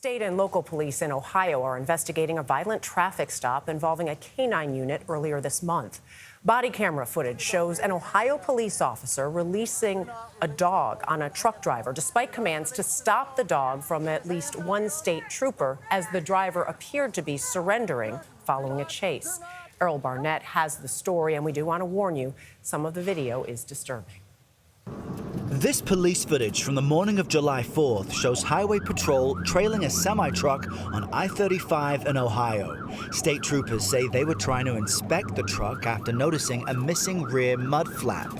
State and local police in Ohio are investigating a violent traffic stop involving a K-9 unit earlier this month. Body camera footage shows an Ohio police officer releasing a dog on a truck driver, despite commands to stop the dog from at least one state trooper, as the driver appeared to be surrendering following a chase. Errol Barnett has the story, and we do want to warn you, some of the video is disturbing. This police footage from the morning of July 4th shows Highway Patrol trailing a semi-truck on I-35 in Ohio. State troopers say they were trying to inspect the truck after noticing a missing rear mud flap.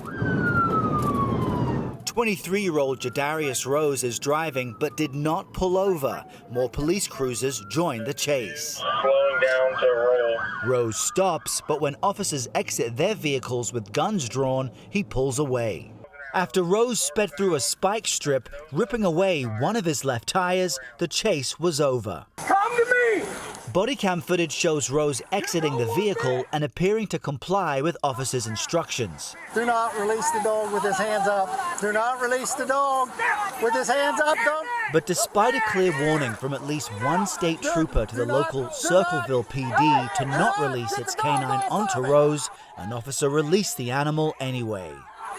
23-year-old Jadarius Rose is driving but did not pull over. More police cruisers joined the chase. Slowing down to roll. Rose stops, but when officers exit their vehicles with guns drawn, he pulls away. After Rose sped through a spike strip, ripping away one of his left tires, the chase was over. Come to me! Body cam footage shows Rose exiting the vehicle and appearing to comply with officers' instructions. Do not release the dog with his hands up. Do not release the dog with his hands up. Don't. But despite a clear warning from at least one state trooper to the local Circleville PD to not release its K-9 onto Rose, an officer released the animal anyway.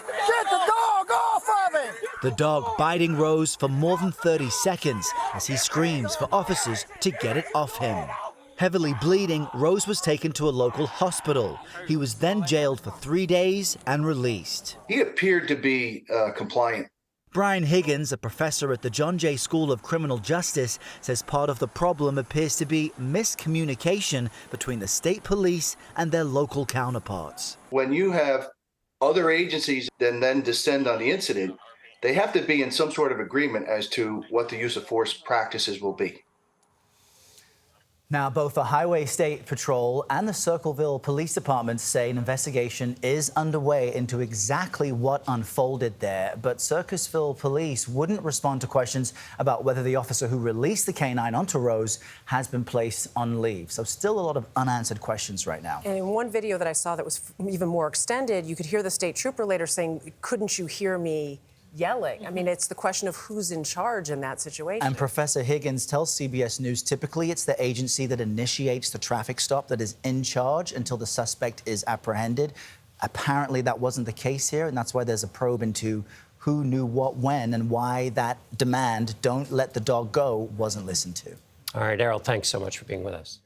Get the dog off of him! The dog biting Rose for more than 30 seconds as he screams for officers to get it off him. Heavily bleeding, Rose was taken to a local hospital. He was then jailed for 3 days and released. He appeared to be compliant. Brian Higgins, a professor at the John Jay School of Criminal Justice, says part of the problem appears to be miscommunication between the state police and their local counterparts. When you have other agencies then descend on the incident, they have to be in some sort of agreement as to what the use of force practices will be. Now, both the Highway State Patrol and the Circleville Police Department say an investigation is underway into exactly what unfolded there. But Circleville Police wouldn't respond to questions about whether the officer who released the K-9 onto Rose has been placed on leave. So still a lot of unanswered questions right now. And in one video that I saw that was even more extended, you could hear the state trooper later saying, "Couldn't you hear me yelling?" I mean, it's the question of who's in charge in that situation. And Professor Higgins tells CBS News typically it's the agency that initiates the traffic stop that is in charge until the suspect is apprehended. Apparently that wasn't the case here, and that's why there's a probe into who knew what when and why that demand, "don't let the dog go," wasn't listened to. All right, Errol, thanks so much for being with us.